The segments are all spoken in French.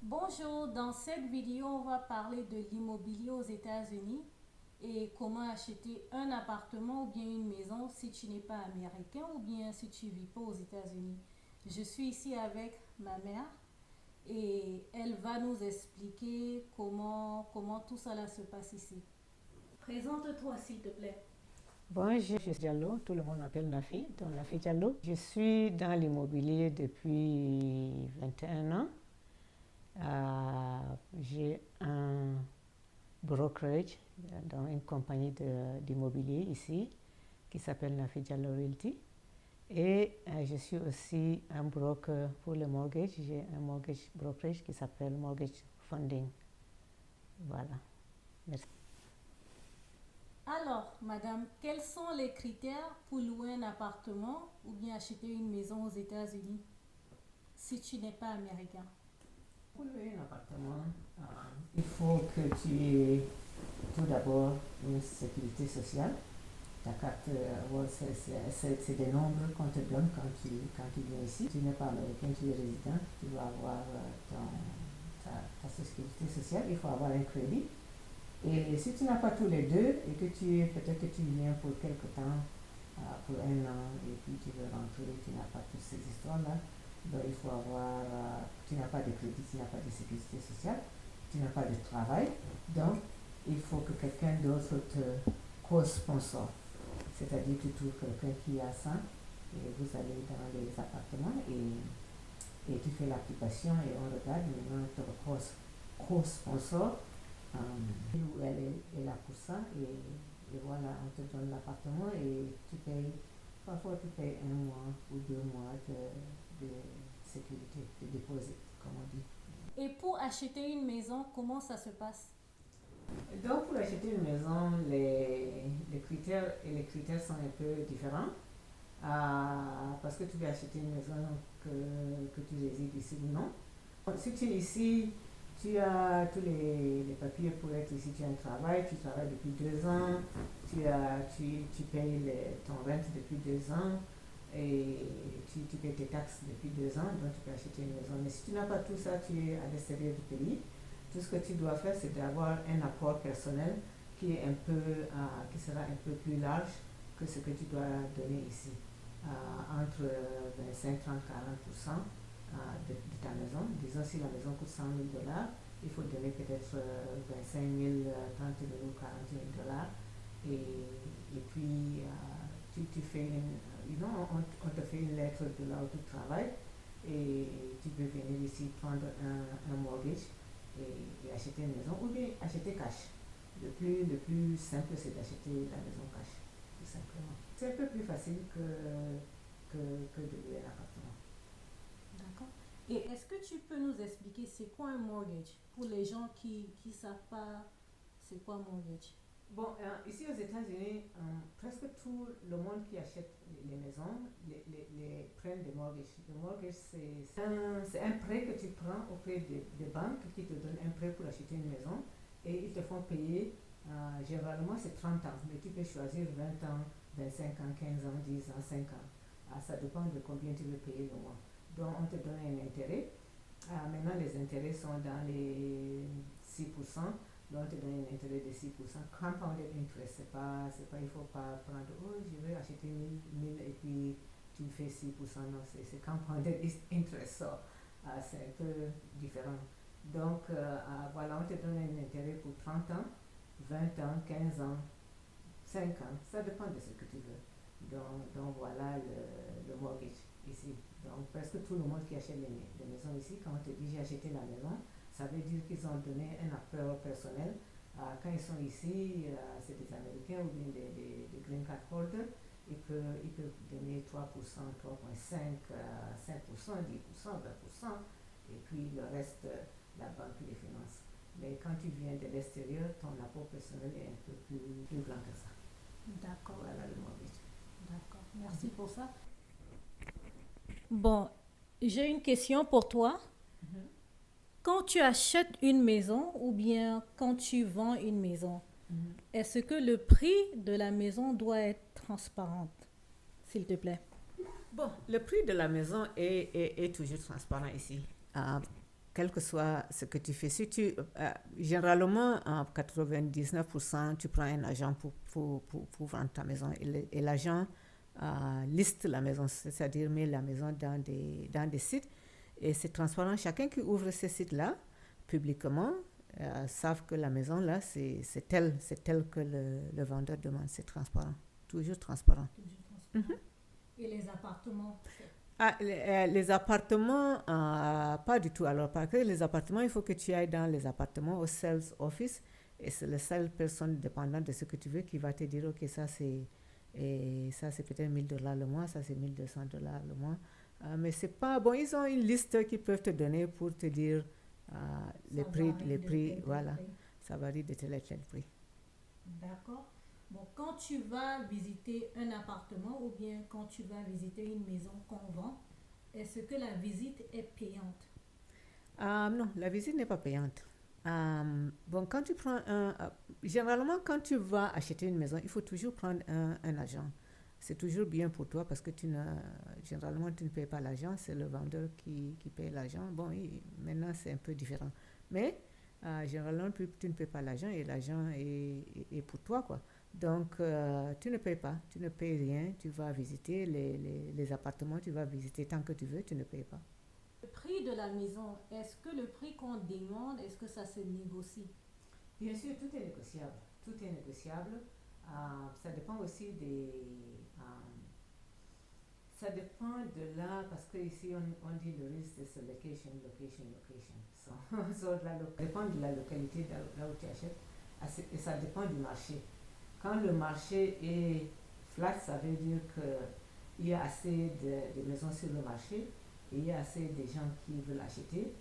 Bonjour, dans cette vidéo, on va parler de l'immobilier aux États-Unis et comment acheter un appartement ou bien une maison si tu n'es pas américain ou bien si tu ne vis pas aux États-Unis. Je suis ici avec ma mère et elle va nous expliquer comment tout cela se passe ici. Présente-toi s'il te plaît. Bon, je suis Diallo, tout le monde m'appelle Nafi, donc Nafi Diallo. Je suis dans l'immobilier depuis 21 ans. J'ai un brokerage dans une compagnie d'immobilier ici qui s'appelle Nafi Diallo Realty. Et je suis aussi un broker pour le mortgage. J'ai un mortgage brokerage qui s'appelle Mortgage Funding. Voilà. Merci. Alors, madame, quels sont les critères pour louer un appartement ou bien acheter une maison aux États-Unis si tu n'es pas américain? Pour louer un appartement, il faut que tu aies tout d'abord une sécurité sociale. Ta carte, c'est des nombres qu'on te donne quand tu viens ici. Tu n'es pas américain, tu es résident, tu vas avoir ta sécurité sociale. Il faut avoir un crédit. Et si tu n'as pas tous les deux et que peut-être que tu viens pour quelque temps, pour un an, et puis tu veux rentrer, tu n'as pas toutes ces histoires-là, donc il faut avoir, tu n'as pas de crédit, tu n'as pas de sécurité sociale, tu n'as pas de travail, donc il faut que quelqu'un d'autre te co-sponsor. C'est-à-dire que tu trouves quelqu'un qui a ça, et vous allez dans les appartements et tu fais l'application et on regarde maintenant ton co-sponsor. Elle est là pour ça et voilà, on te donne l'appartement et tu payes, parfois tu payes un mois ou 2 mois de sécurité, de dépôt, comme on dit. Et pour acheter une maison, comment ça se passe? Donc pour acheter une maison, les critères sont un peu différents. Parce que tu veux acheter une maison que tu résides ici ou non. Si tu es ici, tu as tous les papiers pour être ici, tu as un travail, tu travailles depuis 2 ans, tu payes ton rente depuis 2 ans et tu payes tes taxes depuis 2 ans, donc tu peux acheter une maison. Mais si tu n'as pas tout ça, tu es à l'extérieur du pays. Tout ce que tu dois faire, c'est d'avoir un apport personnel qui sera un peu plus large que ce que tu dois donner ici. Entre 25, 30, 40% de ta maison. Disons, si la maison coûte 100 000 dollars, il faut donner peut-être 25 000, 30 000 ou 40 000 dollars. Et puis, tu fais on te fait une lettre de là où tu travailles et tu peux venir ici prendre un mortgage et acheter une maison ou bien acheter cash. Le plus simple, c'est d'acheter la maison cash, tout simplement. C'est un peu plus facile que de louer un appartement. D'accord. Et est-ce que tu peux nous expliquer c'est quoi un mortgage pour les gens qui ne savent pas c'est quoi un mortgage? Bon, ici aux États-Unis, presque tout le monde qui achète les maisons prennent des mortgages. Le mortgage, c'est un prêt que tu prends auprès des banques qui te donnent un prêt pour acheter une maison et ils te font payer. Généralement, c'est 30 ans, mais tu peux choisir 20 ans, 25 ans, 15 ans, 10 ans, 5 ans. Ça dépend de combien tu veux payer le mois. Donc, on te donne un intérêt. Maintenant, les intérêts sont dans les 6%. Donc, on te donne un intérêt de 6%. Compounded interest, il ne faut pas prendre, oh, je vais acheter 1000 et puis tu fais 6%. Non, c'est compounded interest. So, c'est un peu différent. Donc, voilà, on te donne un intérêt pour 30 ans, 20 ans, 15 ans, 5 ans. Ça dépend de ce que tu veux. Donc voilà le mortgage ici. Donc presque tout le monde qui achète les maisons ici, quand on te dit j'ai acheté la maison, ça veut dire qu'ils ont donné un apport personnel. Quand ils sont ici, c'est des Américains ou bien des green card holders, ils peuvent donner 3%, 3,5%, 5%, 10%, 20%, et puis le reste, la banque les finance. Mais quand tu viens de l'extérieur, ton apport personnel est un peu plus grand que ça. D'accord. Voilà le mortgage. D'accord. Merci pour ça. Bon, j'ai une question pour toi. Mhm. Quand tu achètes une maison ou bien quand tu vends une maison, Mhm. est-ce que le prix de la maison doit être transparent, s'il te plaît? Bon, le prix de la maison est toujours transparent ici. quel que soit ce que tu fais. Si tu, généralement, en 99%, tu prends un agent pour vendre ta maison et l'agent liste la maison, c'est-à-dire met la maison dans des sites et c'est transparent. Chacun qui ouvre ces sites-là publiquement savent que la maison là c'est tel que le vendeur demande. C'est transparent, toujours transparent. Toujours transparent. Et les appartements? Les appartements, pas du tout. Alors, parce que les appartements, il faut que tu ailles dans les appartements au sales office et c'est la seule personne dépendante de ce que tu veux qui va te dire, ok, ça c'est peut-être $1,000 le mois, ça c'est $1,200 le mois. Mais c'est pas bon. Ils ont une liste qu'ils peuvent te donner pour te dire les prix, voilà. Prix. Ça varie de tel et tel prix. D'accord. Bon, quand tu vas visiter un appartement ou bien quand tu vas visiter une maison qu'on vend, est-ce que la visite est payante? Non, la visite n'est pas payante. Bon, quand tu prends généralement, quand tu vas acheter une maison, il faut toujours prendre un agent. C'est toujours bien pour toi parce que généralement, tu ne payes pas l'agent, c'est le vendeur qui paye l'agent. Bon, maintenant, c'est un peu différent. Mais généralement, tu ne payes pas l'agent et l'agent est pour toi, quoi. Donc, tu ne payes pas, tu ne payes rien, tu vas visiter les appartements, tu vas visiter tant que tu veux, tu ne payes pas. Le prix de la maison, est-ce que le prix qu'on demande, est-ce que ça se négocie? Bien sûr, tout est négociable. Tout est négociable. Ça dépend aussi ça dépend de là, parce qu'ici on dit le risque, c'est location. Ça dépend de la localité là où tu achètes et ça dépend du marché. Quand le marché est flat, ça veut dire qu'il y a assez de maisons sur le marché et il y a assez de gens qui veulent acheter.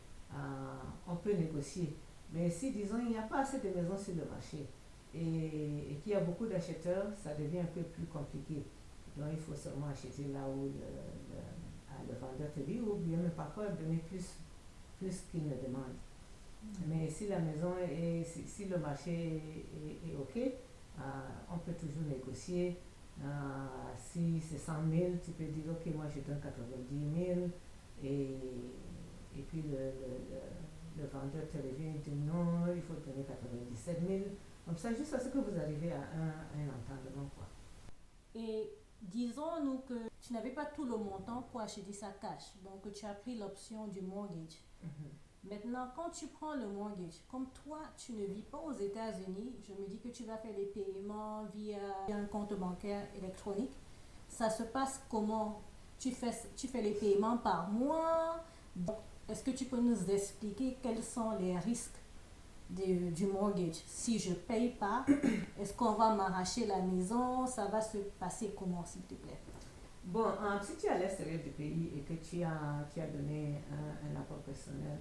On peut négocier. Mais si, disons, il n'y a pas assez de maisons sur le marché et qu'il y a beaucoup d'acheteurs, ça devient un peu plus compliqué. Donc, il faut seulement acheter là où le vendeur te dit, ou bien même parfois donner plus qu'il ne demande. Mais si la maison si le marché est OK, on peut toujours négocier. Si c'est 100 000, tu peux dire, OK, moi je donne 90 000 et puis le vendeur te revient et dit non, il faut donner 97 000. Comme ça, juste à ce que vous arrivez à un entendement, quoi. Et disons-nous que tu n'avais pas tout le montant pour acheter ça cash, donc tu as pris l'option du mortgage. Maintenant, quand tu prends le mortgage, comme toi, tu ne vis pas aux États-Unis, je me dis que tu vas faire les paiements via un compte bancaire électronique. Ça se passe comment? Tu fais les paiements par mois. Donc, est-ce que tu peux nous expliquer quels sont les risques du mortgage? Si je ne paye pas, est-ce qu'on va m'arracher la maison? Ça va se passer comment, s'il te plaît? Bon, si tu es à l'extérieur du pays et que tu as donné un apport personnel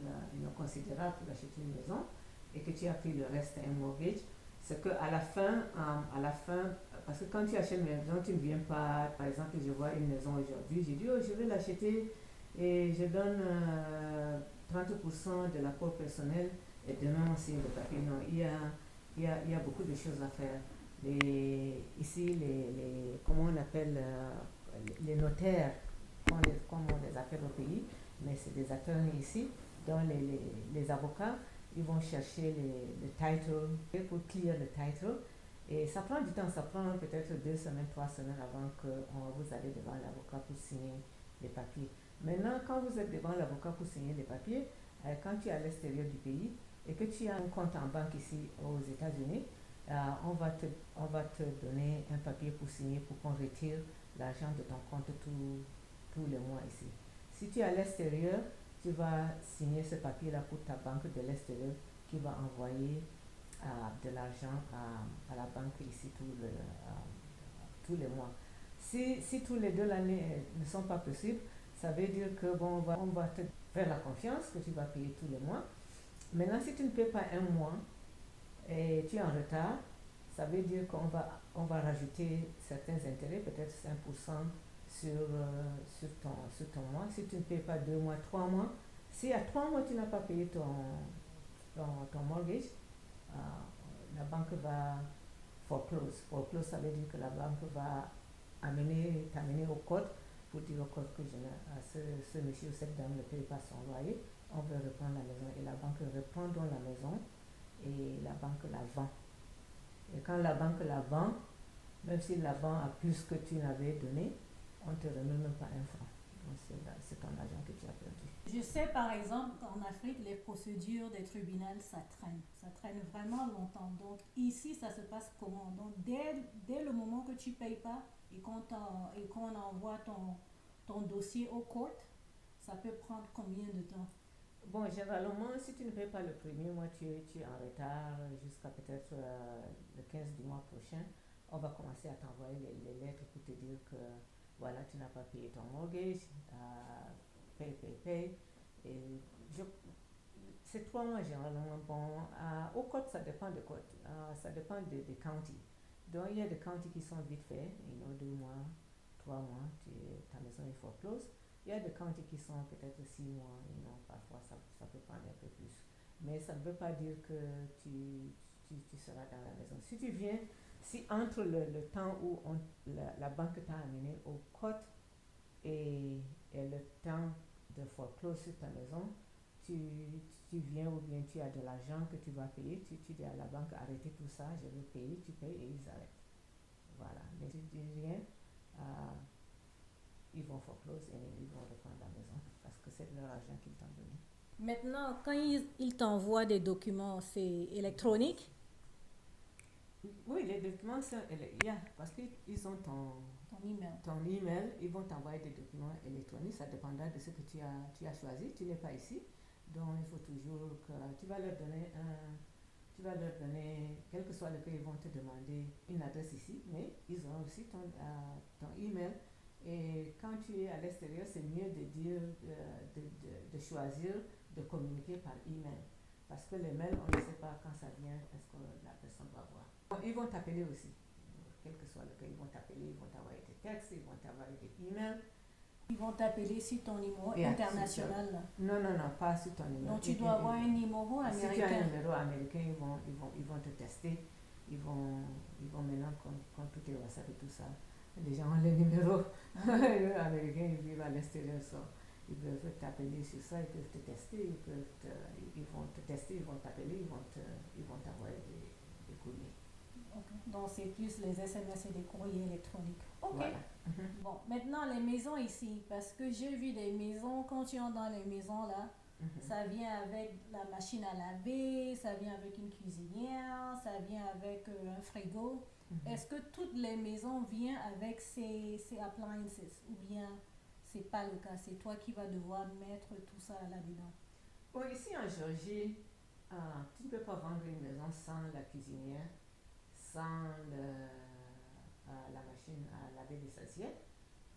considérable pour acheter une maison et que tu as pris le reste un mortgage, c'est qu'à la fin, parce que quand tu achètes une maison, tu ne viens pas, par exemple, je vois une maison aujourd'hui, j'ai dit, oh, je vais l'acheter et je donne 30% de l'apport personnel et demain on signe le papier. Non, il y a beaucoup de choses à faire. Ici, comment on appelle les notaires, comme on les appelle au pays, mais c'est des attorneys ici, dont les avocats, ils vont chercher le title, pour clear le title, et ça prend du temps, ça prend peut-être 2 semaines, 3 semaines avant que vous allez devant l'avocat pour signer les papiers. Maintenant, quand vous êtes devant l'avocat pour signer les papiers, quand tu es à l'extérieur du pays et que tu as un compte en banque ici aux États-Unis, on va te donner un papier pour signer pour qu'on retire l'argent de ton compte tous les mois ici. Si tu es à l'extérieur, tu vas signer ce papier-là pour ta banque de l'extérieur qui va envoyer de l'argent à la banque ici tous les mois. Si tous les 2 années ne sont pas possibles, ça veut dire que bon, on va te faire la confiance que tu vas payer tous les mois. Maintenant, si tu ne payes pas un mois et tu es en retard, ça veut dire qu'on va rajouter certains intérêts, peut-être 5% sur ton mois. Si tu ne payes pas 2 mois, 3 mois, si à 3 mois tu n'as pas payé ton mortgage, la banque va foreclose. Foreclose, ça veut dire que la banque va t'amener au code pour dire au code que ce monsieur ou cette dame ne paye pas son loyer on veut reprendre la maison et la banque reprend donc la maison et la banque la vend. Et quand la banque la vend, même s'il la vend à plus que tu n'avais donné, on ne te remet même pas un franc. Donc c'est ton argent que tu as perdu. Je sais par exemple qu'en Afrique, les procédures des tribunaux, ça traîne. Ça traîne vraiment longtemps. Donc ici, ça se passe comment? Donc dès le moment que tu ne payes pas et qu'on envoie ton dossier au court, ça peut prendre combien de temps? Bon, généralement, si tu ne payes pas le premier mois, tu es en retard jusqu'à peut-être le 15 du mois prochain. On va commencer à t'envoyer les lettres pour te dire que voilà, tu n'as pas payé ton mortgage, paye. Et c'est 3 mois généralement. Bon, au code, ça dépend de code. Ça dépend des counties. Donc, il y a des counties qui sont vite faits, 2 mois, 3 mois, ta maison est foreclose. Il y a des counties qui sont peut-être 6 mois, parfois ça peut prendre un peu plus. Mais ça ne veut pas dire que tu seras dans la maison. Si tu viens, si entre le temps où la banque t'a amené au code et le temps de foreclose sur ta maison, tu viens ou bien tu as de l'argent que tu vas payer, tu dis à la banque arrêtez tout ça, je veux payer, tu payes et ils arrêtent. Voilà. Mais si tu viens, ils vont foreclose et ils vont reprendre la maison parce que c'est leur argent qu'ils t'ont donné. Maintenant, quand ils t'envoient des documents, c'est électronique? Oui, les documents, parce qu'ils ont ton email, ils vont t'envoyer des documents électroniques, ça dépendra de ce que tu as choisi. Tu n'es pas ici, donc il faut toujours que tu vas leur donner quel que soit le cas, ils vont te demander une adresse ici, mais ils auront aussi ton email. Et quand tu es à l'extérieur, c'est mieux de choisir de communiquer par email. Parce que les mails, on ne sait pas quand ça vient, est-ce que la personne va voir. Ils vont t'appeler aussi. Quel que soit le cas, ils vont t'appeler, ils vont t'envoyer des textes, ils vont t'envoyer des emails. Ils vont t'appeler sur ton numéro international. Là. Non, pas sur ton numéro. Donc tu dois avoir un numéro américain. Si tu as un numéro américain, ils vont te tester. Ils vont maintenant, quand tout est WhatsApp et tout ça, les gens ont les numéros américains, ils vivent à l'extérieur. Ils peuvent t'appeler sur ça, ils peuvent te tester, ils vont te tester, ils vont t'appeler, ils vont t'envoyer des courriers. Okay. Donc c'est plus les SMS et des courriers électroniques. Ok. Voilà. Bon, maintenant les maisons ici, parce que j'ai vu des maisons, quand tu entres dans les maisons là, ça vient avec la machine à laver, ça vient avec une cuisinière, ça vient avec un frigo. Est-ce que toutes les maisons viennent avec ces appliances ou bien c'est pas le cas, c'est toi qui vas devoir mettre tout ça là-dedans? Bon, ici en Géorgie, tu ne peux pas vendre une maison sans la cuisinière, sans la machine à laver des assiettes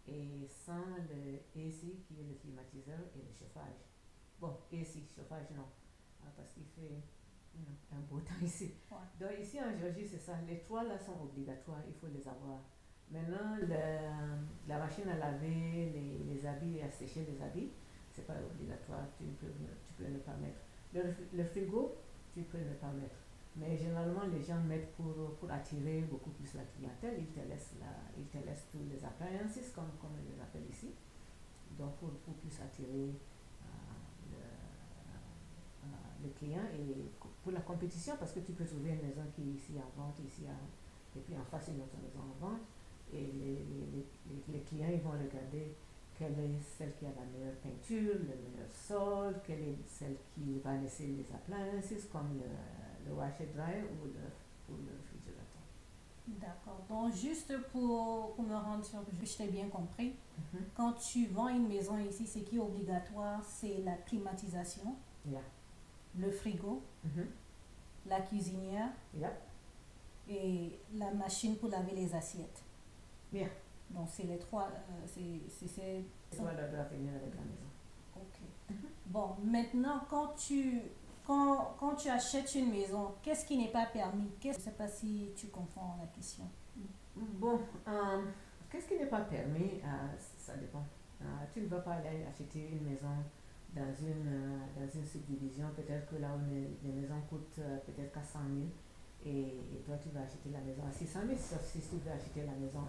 et sans le AC qui est le climatiseur et le chauffage. Bon, AC, chauffage non, parce qu'il fait un beau temps ici. Ouais. Donc ici en Géorgie, c'est ça. Les trois là sont obligatoires, il faut les avoir. Maintenant, la machine à laver les habits et à sécher les habits, c'est pas obligatoire, tu peux ne pas mettre. Le frigo, tu peux ne pas mettre. Mais généralement, les gens mettent pour attirer beaucoup plus la clientèle, ils te laissent tous les appliances, comme on les appelle ici. Donc, pour plus attirer le client et pour la compétition, parce que tu peux trouver une maison qui est ici en vente, et puis en face une autre maison en vente. Et les clients, ils vont regarder quelle est celle qui a la meilleure peinture, le meilleur sol, quelle est celle qui va laisser les appliances, comme le washer dryer ou le réfrigérateur. D'accord. Donc, juste pour me rendre sûr que je t'ai bien compris, quand tu vends une maison ici, ce qui est obligatoire, c'est la climatisation, le frigo, la cuisinière et la machine pour laver les assiettes. Bien. Donc, c'est les trois. C'est toi là doit venir avec la maison. Ok. Bon, maintenant, quand tu achètes une maison, qu'est-ce qui n'est pas permis? Je ne sais pas si tu comprends la question. Bon, qu'est-ce qui n'est pas permis? Ça dépend. Tu ne vas pas aller acheter une maison dans une subdivision, peut-être que là où les maisons coûtent peut-être 400 000 et toi tu vas acheter la maison à 600 000, sauf si tu veux acheter la maison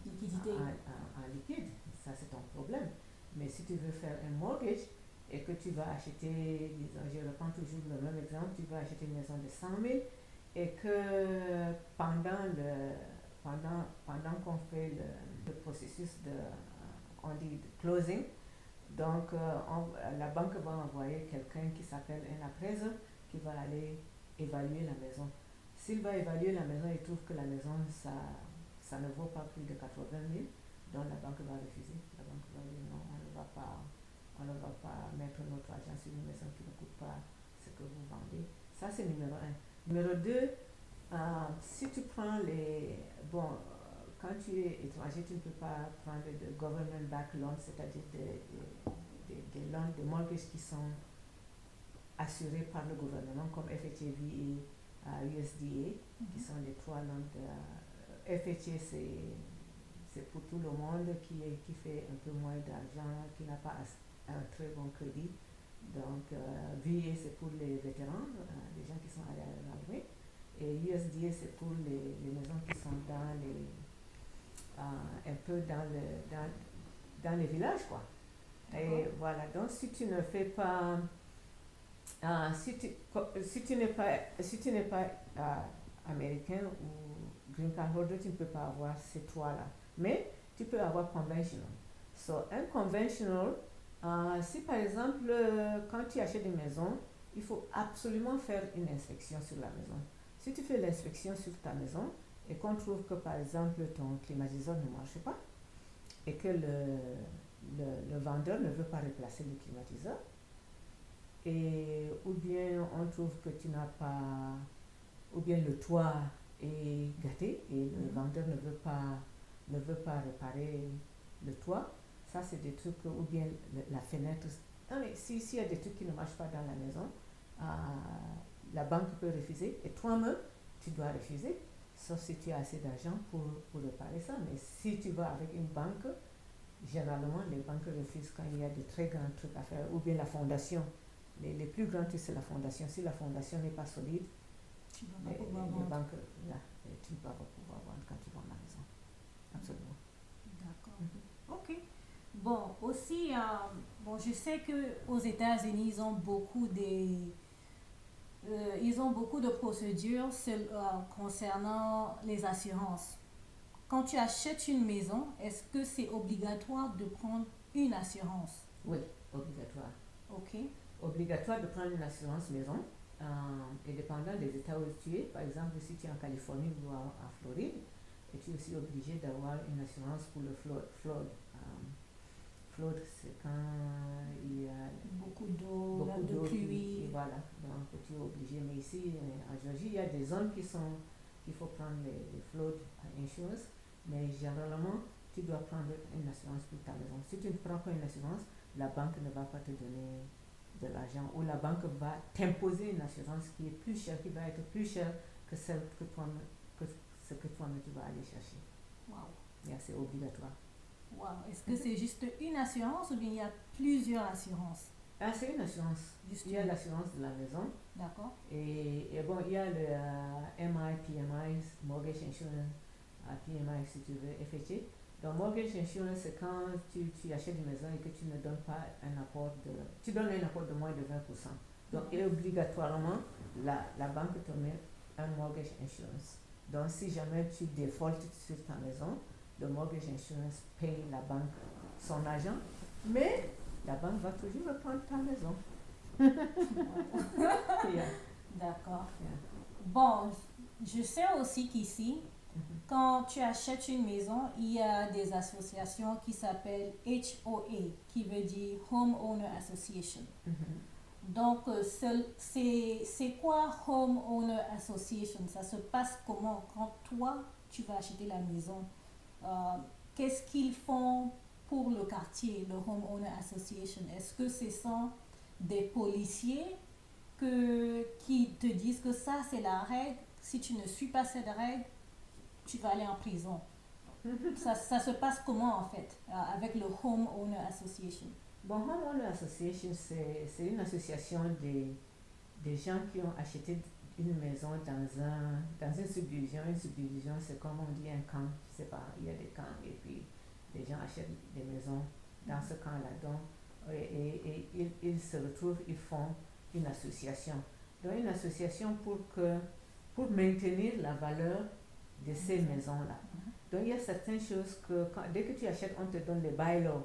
liquidité. En liquide, ça c'est ton problème. Mais si tu veux faire un mortgage, et que tu vas acheter, disons, je reprends toujours le même exemple, tu vas acheter une maison de 100 000 et que pendant qu'on fait le processus de, on dit, de closing, donc la banque va envoyer quelqu'un qui s'appelle un appraiseur qui va aller évaluer la maison. S'il va évaluer la maison et trouve que la maison, ça ne vaut pas plus de 80 000, donc la banque va refuser. La banque va dire non, on ne va pas mettre notre argent sur une maison qui ne coûte pas ce que vous vendez. Ça, c'est numéro un. Numéro deux, si tu prends les... Bon, quand tu es étranger, tu ne peux pas prendre de government back loans, c'est-à-dire des loans, des mortgages qui sont assurés par le gouvernement, comme FHA, VA, USDA, qui sont les trois loans de... FHA, c'est pour tout le monde qui fait un peu moins d'argent, qui n'a pas un très bon crédit. Donc, VA, c'est pour les vétérans, les gens qui sont allés à l'armée. Et USDA, c'est pour les maisons qui sont dans les... un peu dans les villages, quoi. Et voilà, donc si tu ne fais pas... si tu n'es pas américain ou green card holder, tu ne peux pas avoir ces trois-là. Mais tu peux avoir conventional. So, un conventional, si par exemple, quand tu achètes une maison, il faut absolument faire une inspection sur la maison. Si tu fais l'inspection sur ta maison et qu'on trouve que par exemple ton climatiseur ne marche pas et que le vendeur ne veut pas remplacer le climatiseur, ou bien on trouve que tu n'as pas, ou bien le toit est gâté et le vendeur ne veut pas réparer le toit, ça c'est des trucs, ou bien la fenêtre. S'il y a des trucs qui ne marchent pas dans la maison, la banque peut refuser et toi-même tu dois refuser, sauf si tu as assez d'argent pour réparer ça. Mais si tu vas avec une banque, généralement les banques refusent quand il y a de très grands trucs à faire, ou bien la fondation. Les plus grands trucs, c'est la fondation. Si la fondation n'est pas solide, tu vas pas pouvoir vendre. Banques, là, tu ne vas pas pouvoir vendre quand tu vends la maison. Absolument. D'accord. Ok. Bon, aussi, bon, je sais qu'aux États-Unis, ils ont beaucoup de procédures concernant les assurances. Quand tu achètes une maison, est-ce que c'est obligatoire de prendre une assurance? Oui, obligatoire. Ok. Obligatoire de prendre une assurance maison, et dépendant des États où tu es, par exemple, si tu es en Californie ou en Floride, et tu es aussi obligé d'avoir une assurance pour le flood. Flood, c'est quand il y a beaucoup d'eau, de pluie. Voilà, donc tu es obligé. Mais ici, en Géorgie, il y a des zones qu'il faut prendre les flood insurance, mais généralement, tu dois prendre une assurance pour ta maison. Si tu ne prends pas une assurance, la banque ne va pas te donner de l'argent, ou la banque va t'imposer une assurance qui est plus chère, qui va être plus chère que celle que ce que toi-même tu vas aller chercher. Wow. Yeah, c'est obligatoire. Wow. Est-ce que c'est juste une assurance ou bien il y a plusieurs assurances? C'est une assurance. Il y a l'assurance de la maison. D'accord. Et bon, il y a le MI, PMI, Mortgage Insurance, PMI si tu veux, FHA. Donc, Mortgage Insurance, c'est quand tu achètes une maison et que tu ne donnes pas un apport tu donnes un apport de moins de 20%. Donc, obligatoirement, la banque te met un Mortgage Insurance. Donc, si jamais tu défaultes sur ta maison, le Mortgage Insurance paye la banque son argent, mais la banque va toujours reprendre ta maison. Yeah. D'accord. Yeah. Bon, je sais aussi qu'ici, quand tu achètes une maison, il y a des associations qui s'appellent HOA, qui veut dire Homeowner Association. Donc, c'est quoi Homeowner Association? Ça se passe comment quand toi, tu vas acheter la maison? Qu'est-ce qu'ils font pour le quartier, le Homeowner Association? Est-ce que ce sont des policiers qui te disent que ça, c'est la règle? Si tu ne suis pas cette règle, tu vas aller en prison. Ça se passe comment en fait avec le Homeowner Association? Bon, Homeowner Association, c'est une association des gens qui ont acheté une maison dans une subdivision. Une subdivision, c'est comme on dit un camp, je sais pas, il y a des camps et puis les gens achètent des maisons dans ce camp-là. Donc, ils se retrouvent, ils font une association. Donc une association pour maintenir la valeur de ces maisons-là. Donc il y a certaines choses que dès que tu achètes, on te donne les bylaws.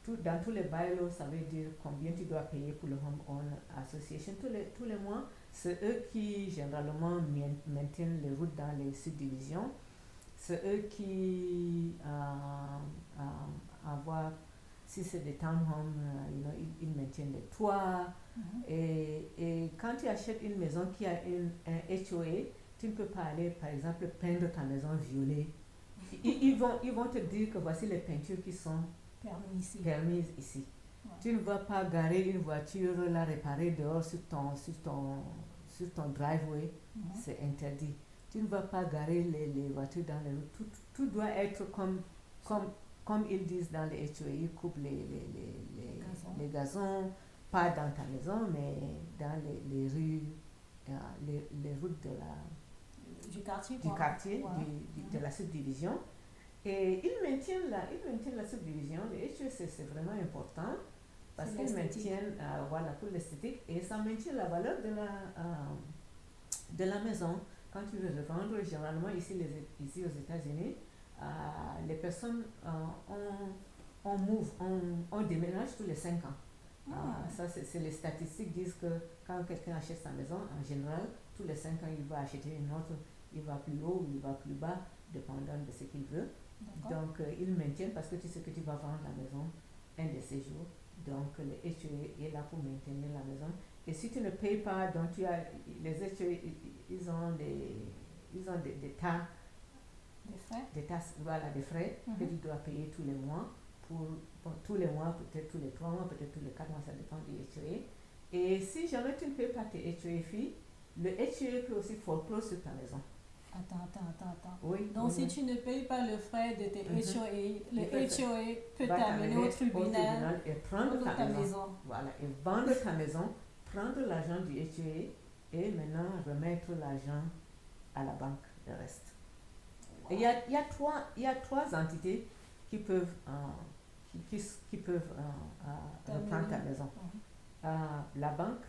Dans tous les bylaws, ça veut dire combien tu dois payer pour le Home Owner Association tous les mois. C'est eux qui généralement maintiennent les routes dans les subdivisions. C'est eux qui envoient, si c'est des townhomes, ils maintiennent les toits. Et quand tu achètes une maison qui a un HOA, tu ne peux pas aller, par exemple, peindre ta maison violet. Ils vont te dire que voici les peintures qui sont permises ici. Ouais. Tu ne vas pas garer une voiture, la réparer dehors sur ton driveway. C'est interdit. Tu ne vas pas garer les voitures dans les routes. Tout doit être comme ils disent dans les HOA. Ils coupent les gazons, pas dans ta maison, mais dans les rues, les routes du quartier, voilà. De la subdivision. Et ils maintiennent la subdivision. Les HOA, c'est vraiment important parce qu'ils maintiennent, voilà, pour l'esthétique, et ça maintient la valeur de la maison. Quand tu veux revendre, généralement ici aux États-Unis, les personnes on déménage tous les 5 ans. Ça, c'est les statistiques disent que quand quelqu'un achète sa maison, en général, tous les 5 ans, il va acheter une autre. Il va plus haut ou il va plus bas, dépendant de ce qu'il veut. Donc, ils maintiennent parce que tu sais que tu vas vendre la maison un de ces jours. Donc, le HOA est là pour maintenir la maison. Et si tu ne payes pas, donc les HOA, ils ont des tas. Des tasses, voilà, des frais que tu dois payer tous les mois. Pour tous les mois, peut-être tous les 3 mois, peut-être tous les 4 mois, ça dépend du HOA. Et si jamais tu ne payes pas tes HOA fees, le HOA peut aussi foreclose sur ta maison. Attends. Oui, donc, si tu ne payes pas le frais de tes HOA, le HOA peut t'amener au tribunal et prendre ta maison. Voilà, et vendre ta maison, prendre l'argent du HOA et maintenant remettre l'argent à la banque, le reste. Wow. Et il y a 3 entités qui peuvent reprendre ta maison. La banque,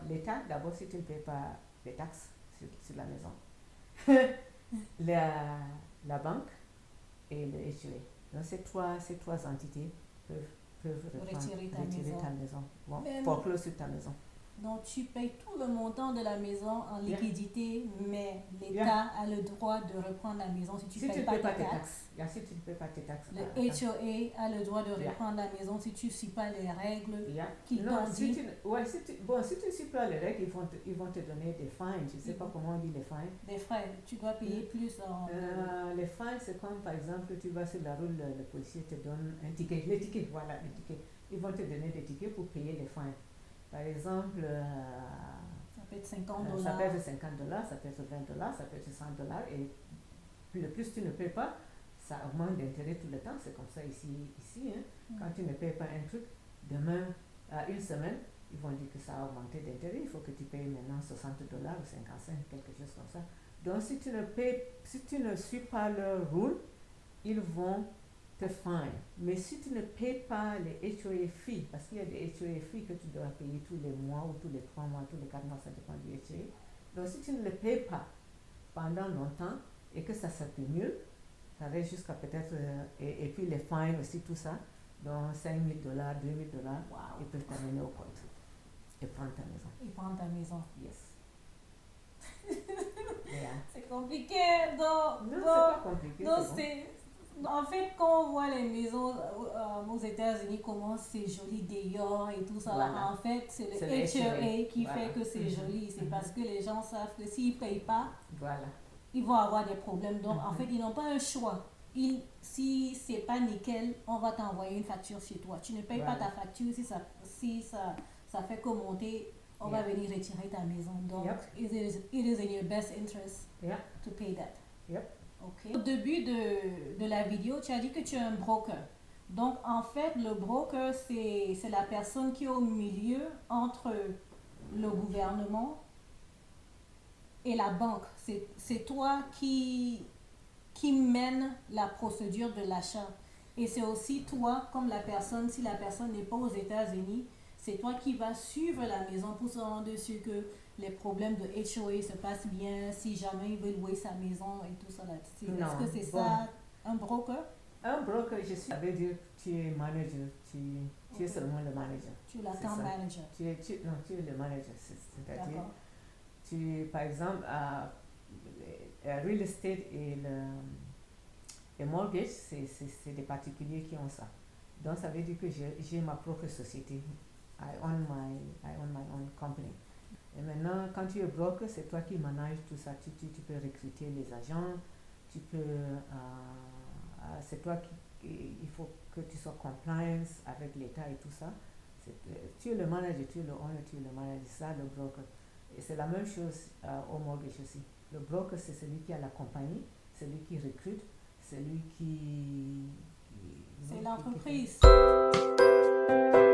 l'État, d'abord si tu ne payes pas les taxes sur la maison. la banque et le HOA. Donc ces trois entités peuvent retirer ta maison. Bon, foreclose sur ta maison. Donc tu payes tout le montant de la maison en liquidité, mais l'État a le droit de reprendre la maison si tu ne payes pas tes taxes. Si tu ne payes pas tes taxes. Le HOA a le droit de reprendre la maison si tu ne suis pas les règles qu'ils t'ont dit. Si tu ne suis pas les règles, ils vont te donner des fines. Je ne sais pas comment on dit les fines. Des frais, tu dois payer plus. Les fines, c'est comme par exemple, tu vas sur la route, le policier te donne un ticket. Les tickets, voilà, les tickets. Ils vont te donner des tickets pour payer les fines. Par exemple, ça peut être $50. Ça peut être $50, ça peut être $20, ça peut être $100. Et le plus tu ne payes pas, ça augmente d'intérêt tout le temps. C'est comme ça ici. Quand tu ne payes pas un truc, demain, une semaine, ils vont dire que ça a augmenté d'intérêt. Il faut que tu payes maintenant $60 ou 55, quelque chose comme ça. Donc si tu ne suis pas leur rule, ils vont te fine. Mais si tu ne payes pas les HOA fees, parce qu'il y a des HOA fees que tu dois payer tous les mois ou tous les 3 mois, tous les 4 mois, ça dépend du HOA. Donc si tu ne les payes pas pendant longtemps et que ça s'accumule, ça reste jusqu'à peut-être, et puis les fines aussi, tout ça, donc $5,000, $2,000, wow. Ils peuvent t'amener au compte et prendre ta maison. Et prendre ta maison. Yes. C'est compliqué. Non, c'est pas compliqué. En fait, quand on voit les maisons aux États-Unis, comment c'est joli dehors et tout ça, en fait, c'est le HOA qui fait que c'est joli. C'est parce que les gens savent que s'ils ne payent pas, ils vont avoir des problèmes. Donc, en fait, ils n'ont pas un choix. Si c'est pas nickel, on va t'envoyer une facture chez toi. Tu ne payes pas ta facture, si ça fait que monter, on va venir retirer ta maison. Donc, it is in your best interest to pay that. Okay. Au début de la vidéo, tu as dit que tu es un broker. Donc, en fait, le broker, c'est la personne qui est au milieu entre le gouvernement et la banque. C'est toi qui mène la procédure de l'achat. Et c'est aussi toi, comme la personne, si la personne n'est pas aux États-Unis, c'est toi qui vas suivre la maison pour se rendre sûr que les problèmes de HOA se passent bien, si jamais il veut louer sa maison et tout ça là-dessus. Non, Est-ce que c'est bon. ça un broker? Un broker, ça veut dire que tu es manager, tu es Ok. seulement le manager. Tu es C'est l'account ça. manager. Non, tu es le manager, c'est-à-dire, D'accord. par exemple, real estate et le mortgage, c'est des particuliers qui ont ça. Donc ça veut dire que j'ai ma propre société. I own my own company. Et maintenant, quand tu es broker, c'est toi qui manages tout ça. Tu peux recruter les agents, tu peux, c'est toi il faut que tu sois compliance avec l'État et tout ça. Tu es le manager, tu es le owner, tu es le manager, c'est ça le broker. Et c'est la même chose au mortgage aussi. Le broker, c'est celui qui a la compagnie, celui qui recrute, celui qui C'est qui l'entreprise. fait